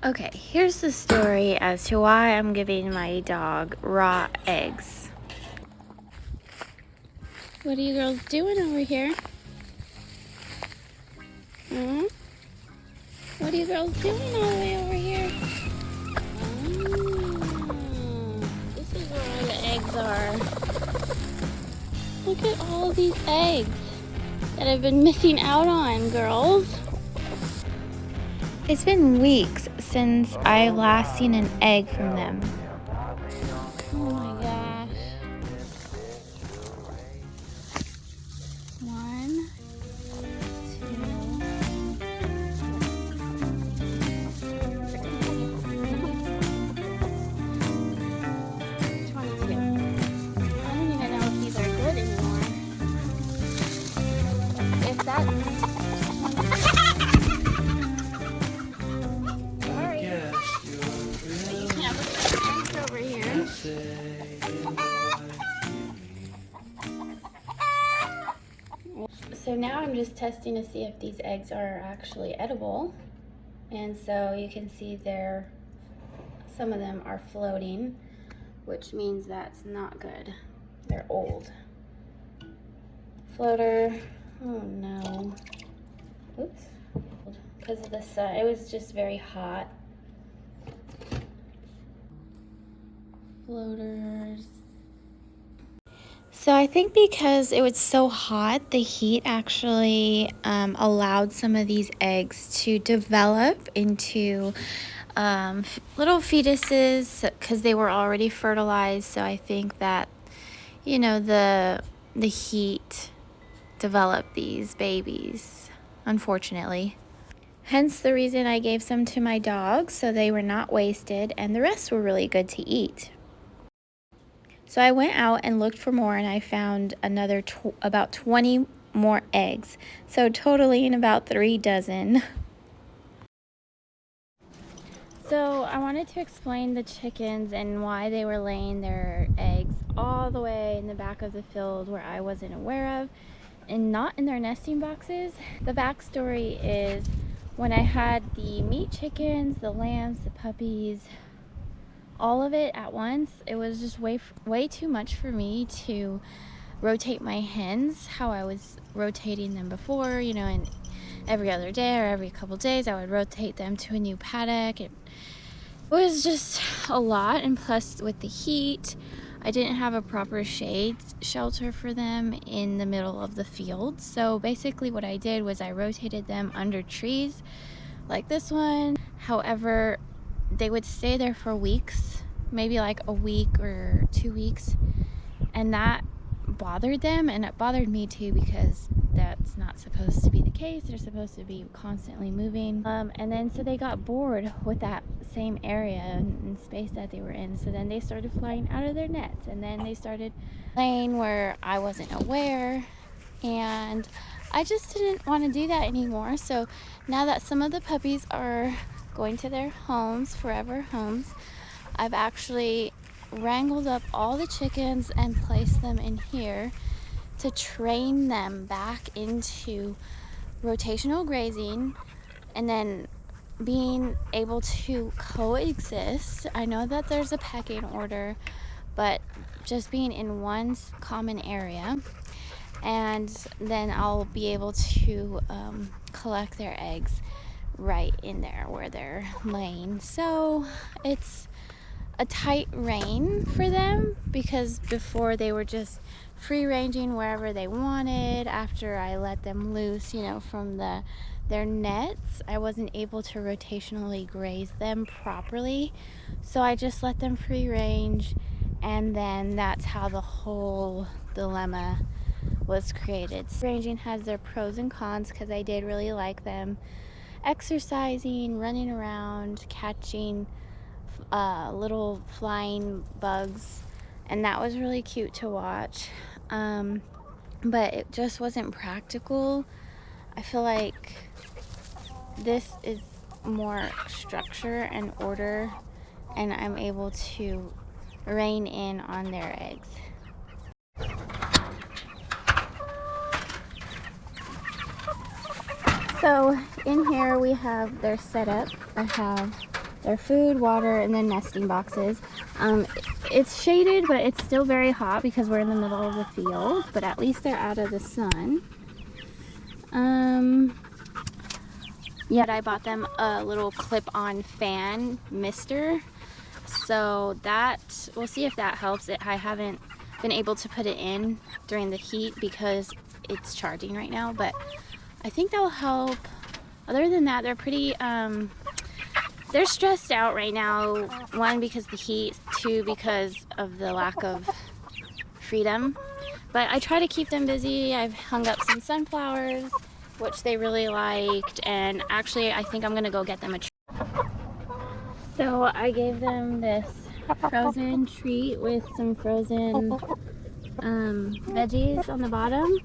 Okay, here's the story as to why I'm giving my dog raw eggs. What are you girls doing over here? What are you girls doing all the way over here? This is where all the eggs are. Look at all of these eggs that I've been missing out on, girls. It's been weeks since I last seen an egg from them. Oh my gosh. One, two, 22. I don't even know if these are good anymore. If that. Sorry. But you can't put my eggs over here. So now I'm just testing to see if these eggs are actually edible. And so you can see some of them are floating, which means that's not good. They're old. Floater, oh no. Oops. Because of the sun, it was just very hot. Floaters. So I think because it was so hot, the heat actually allowed some of these eggs to develop into little fetuses because they were already fertilized. So I think that, you know, the heat developed these babies, unfortunately. Hence the reason I gave some to my dogs, so they were not wasted, and the rest were really good to eat. So I went out and looked for more, and I found another about 20 more eggs. So totaling about 3 dozen. So I wanted to explain the chickens and why they were laying their eggs all the way in the back of the field where I wasn't aware of, and not in their nesting boxes. The backstory is when I had the meat chickens, the lambs, the puppies, all of it at once, it was just way too much for me to rotate my hens how I was rotating them before, you know, and every other day or every couple days I would rotate them to a new paddock. It was just a lot, and plus with the heat, I didn't have a proper shade shelter for them in the middle of the field. So basically what I did was I rotated them under trees like this one. However, they would stay there for weeks, maybe like a week or 2 weeks, and that bothered them, and it bothered me too because that's not supposed to be the case. They're supposed to be constantly moving, and then so they got bored with that same area and space that they were in. So then they started flying out of their nets, and then they started playing where I wasn't aware, and I just didn't want to do that anymore. So now that some of the puppies are going to their homes, forever homes, I've actually wrangled up all the chickens and placed them in here to train them back into rotational grazing and then being able to coexist. I know that there's a pecking order, but just being in one common area, and then I'll be able to collect their eggs right in there where they're laying. So it's a tight rein for them, because before they were just free ranging wherever they wanted. After I let them loose, you know, from their nets, I wasn't able to rotationally graze them properly, so I just let them free range, and then that's how the whole dilemma was created. Ranging has their pros and cons, because I did really like them exercising, running around, catching little flying bugs, and that was really cute to watch, but it just wasn't practical. I feel like this is more structure and order, and I'm able to rein in on their eggs. So in here we have their setup. I have their food, water, and then nesting boxes. It's shaded, but it's still very hot because we're in the middle of the field, but at least they're out of the sun. Yeah, I bought them a little clip-on fan mister, so that, we'll see if that helps. I haven't been able to put it in during the heat because it's charging right now, but I think that'll help. Other than that, they're pretty, they're stressed out right now. One, because the heat, two, because of the lack of freedom. But I try to keep them busy. I've hung up some sunflowers, which they really liked, and actually I think I'm gonna go get them a treat. So I gave them this frozen treat with some frozen veggies on the bottom.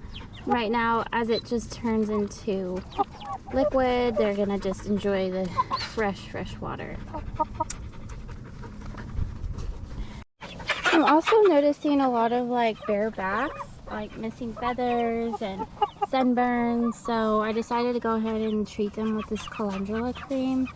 Right now, as it just turns into liquid, they're gonna just enjoy the fresh water. I'm also noticing a lot of like bare backs, like missing feathers and sunburns, so I decided to go ahead and treat them with this calendula cream.